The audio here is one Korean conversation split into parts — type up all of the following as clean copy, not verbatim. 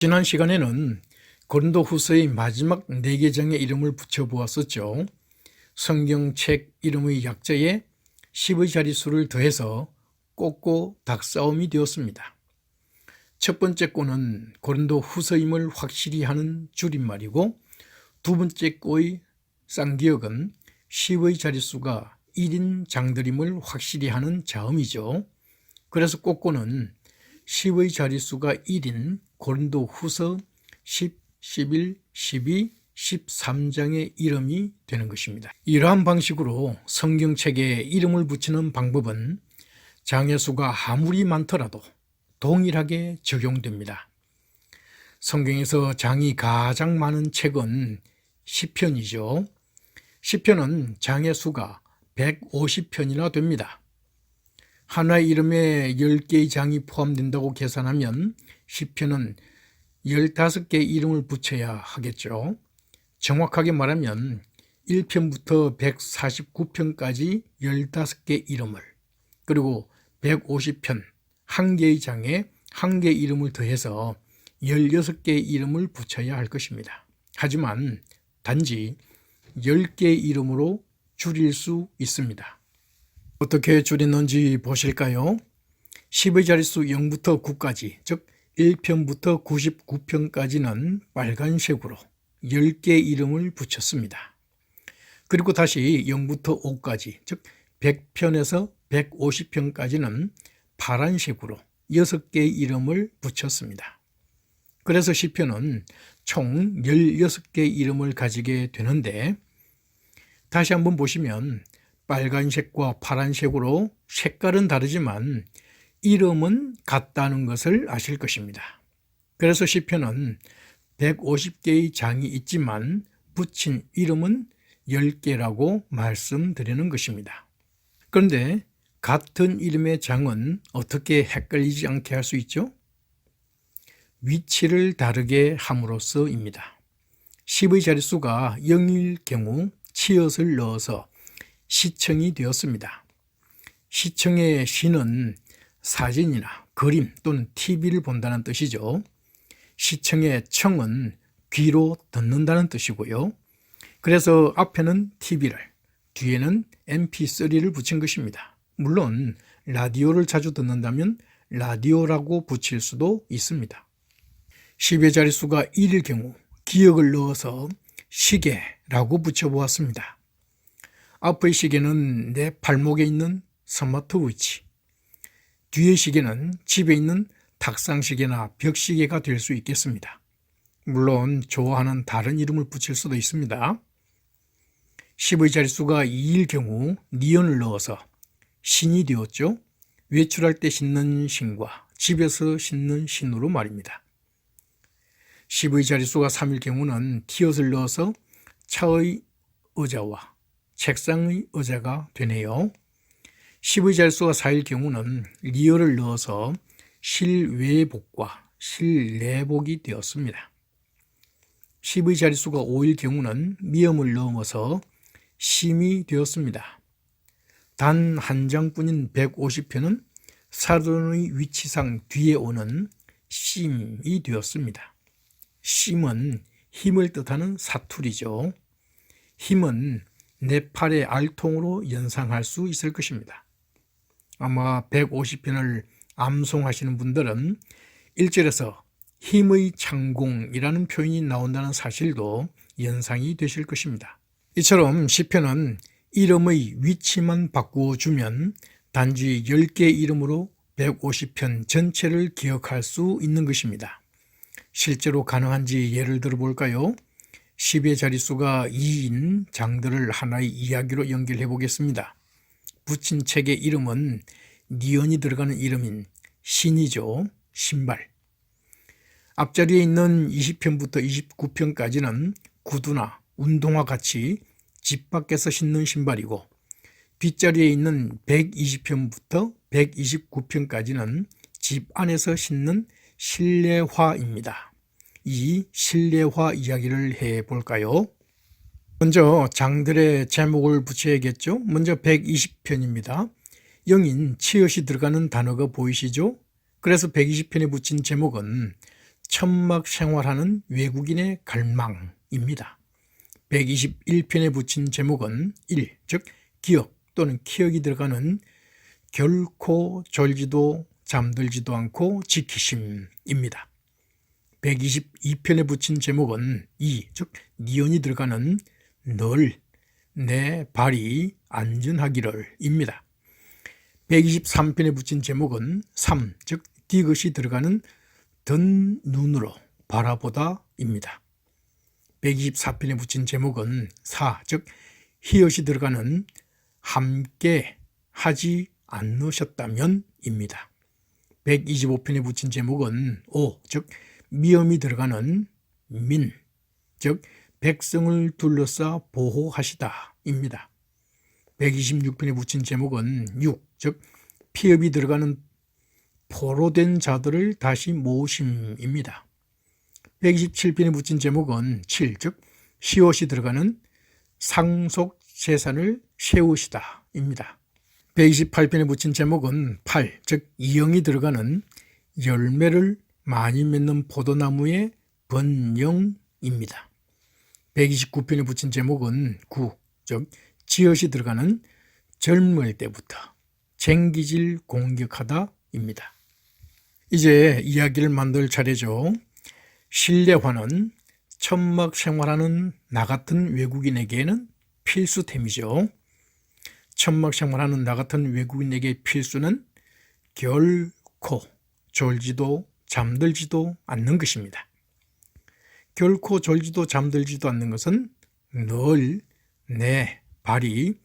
지난 시간에는 고린도 후서의 마지막 4개 장의 이름을 붙여보았었죠. 성경책 이름의 약자에 10의 자릿수를 더해서 꼬꼬 닭싸움이 되었습니다. 첫 번째 꼬는 고린도 후서임을 확실히 하는 줄임말이고, 두 번째 꼬의 쌍기역은 10의 자릿수가 1인 장들임을 확실히 하는 자음이죠. 그래서 꼬꼬는 10의 자릿수가 1인 고린도 후서 10, 11, 12, 13장의 이름이 되는 것입니다. 이러한 방식으로 성경책에 이름을 붙이는 방법은 장의 수가 아무리 많더라도 동일하게 적용됩니다. 성경에서 장이 가장 많은 책은 시편이죠. 시편은 장의 수가 150편이나 됩니다. 하나의 이름에 10개의 장이 포함된다고 계산하면 시편은 15개의 이름을 붙여야 하겠죠. 정확하게 말하면 1편부터 149편까지 15개 이름을, 그리고 150편 1개의 장에 1개의 이름을 더해서 16개의 이름을 붙여야 할 것입니다. 하지만 단지 10개의 이름으로 줄일 수 있습니다. 어떻게 줄였는지 보실까요? 10의 자릿수 0부터 9까지, 즉 1편부터 99편까지는 빨간색으로 10개의 이름을 붙였습니다. 그리고 다시 0부터 5까지, 즉 100편에서 150편까지는 파란색으로 6개의 이름을 붙였습니다. 그래서 시편은 총 16개의 이름을 가지게 되는데, 다시 한번 보시면 빨간색과 파란색으로 색깔은 다르지만 이름은 같다는 것을 아실 것입니다. 그래서 시편은 150개의 장이 있지만 붙인 이름은 10개라고 말씀드리는 것입니다. 그런데 같은 이름의 장은 어떻게 헷갈리지 않게 할 수 있죠? 위치를 다르게 함으로써입니다. 10의 자릿수가 0일 경우 치엇을 넣어서 시청이 되었습니다. 시청의 시는 사진이나 그림 또는 TV를 본다는 뜻이죠. 시청의 청은 귀로 듣는다는 뜻이고요. 그래서 앞에는 TV를, 뒤에는 MP3를 붙인 것입니다. 물론 라디오를 자주 듣는다면 라디오라고 붙일 수도 있습니다. 10의 자릿수가 1일 경우 기역을 넣어서 시계라고 붙여보았습니다. 앞의 시계는 내 발목에 있는 스마트워치, 뒤의 시계는 집에 있는 탁상시계나 벽시계가 될 수 있겠습니다. 물론 좋아하는 다른 이름을 붙일 수도 있습니다. 10의 자릿수가 2일 경우 니은을 넣어서 신이 되었죠. 외출할 때 신는 신과 집에서 신는 신으로 말입니다. 10의 자릿수가 3일 경우는 티엇을 넣어서 차의 의자와 책상의 의자가 되네요. 10의 자릿수가 4일 경우는 리얼을 넣어서 실외복과 실내복이 되었습니다. 10의 자릿수가 5일 경우는 미음을 넣어서 심이 되었습니다. 단 한 장뿐인 150편은 사돈의 위치상 뒤에 오는 심이 되었습니다. 심은 힘을 뜻하는 사투리죠. 힘은 내 팔의 알통으로 연상할 수 있을 것입니다. 아마 150편을 암송하시는 분들은 1절에서 힘의 창공이라는 표현이 나온다는 사실도 연상이 되실 것입니다. 이처럼 시편은 이름의 위치만 바꾸어주면 단지 10개의 이름으로 150편 전체를 기억할 수 있는 것입니다. 실제로 가능한지 예를 들어 볼까요? 10의 자릿수가 2인 장들을 하나의 이야기로 연결해 보겠습니다. 붙인 책의 이름은 니은이 들어가는 이름인 신이죠. 신발. 앞자리에 있는 20편부터 29편까지는 구두나 운동화 같이 집 밖에서 신는 신발이고, 뒷자리에 있는 120편부터 129편까지는 집 안에서 신는 실내화입니다. 이 실내화 이야기를 해볼까요? 먼저 장들의 제목을 붙여야겠죠. 먼저 120편입니다. 영인 치읓이 들어가는 단어가 보이시죠? 그래서 120편에 붙인 제목은 천막 생활하는 외국인의 갈망입니다. 121편에 붙인 제목은 1. 즉 기억 또는 기억이 들어가는 결코 졸지도 잠들지도 않고 지키심입니다. 122편에 붙인 제목은 2. 즉 니은이 들어가는 늘 내 발이 안전하기를 입니다. 123편에 붙인 제목은 3. 즉 디귿이 들어가는 든 눈으로 바라보다 입니다. 124편에 붙인 제목은 4. 즉 히읗이 들어가는 함께 하지 않으셨다면 입니다. 125편에 붙인 제목은 5. 즉 미음이 들어가는 민, 즉 백성을 둘러싸 보호하시다 입니다. 126편에 붙인 제목은 6. 즉 피읍이 들어가는 포로된 자들을 다시 모으심입니다. 127편에 붙인 제목은 7. 즉 시옷이 들어가는 상속 재산을 세우시다 입니다. 128편에 붙인 제목은 8. 즉 이영이 들어가는 열매를 많이 맺는 포도나무의 번영입니다. 129편에 붙인 제목은 9. 즉 지읒이 들어가는 젊을 때부터 쟁기질 공격하다 입니다. 이제 이야기를 만들 차례죠. 실내화는 천막 생활하는 나 같은 외국인에게는 필수템이죠. 천막 생활하는 나 같은 외국인에게 필수는 결코 졸지도 잠들지도 않는 것입니다. 결코 졸지도 잠들지도 않는 것은 늘 내 발이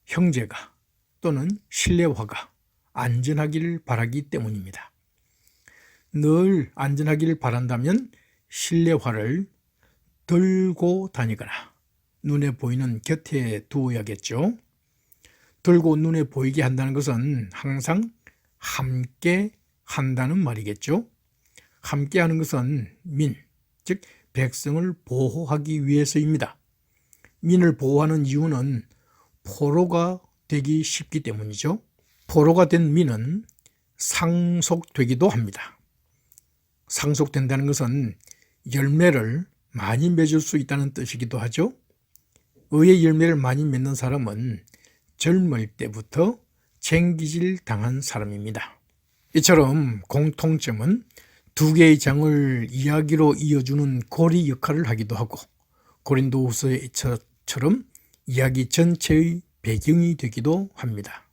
형제가 또는 실내화가 안전하기를 바라기 때문입니다. 늘 안전하기를 바란다면 실내화를 들고 다니거나 눈에 보이는 곁에 두어야겠죠. 들고 눈에 보이게 한다는 것은 항상 함께 한다는 말이겠죠. 함께 하는 것은 민, 즉 백성을 보호하기 위해서입니다. 민을 보호하는 이유는 포로가 되기 쉽기 때문이죠. 포로가 된 민은 상속되기도 합니다. 상속된다는 것은 열매를 많이 맺을 수 있다는 뜻이기도 하죠. 의의 열매를 많이 맺는 사람은 젊을 때부터 쟁기질 당한 사람입니다. 이처럼 공통점은 두 개의 장을 이야기로 이어주는 고리 역할을 하기도 하고 고린도후서의 처럼 이야기 전체의 배경이 되기도 합니다.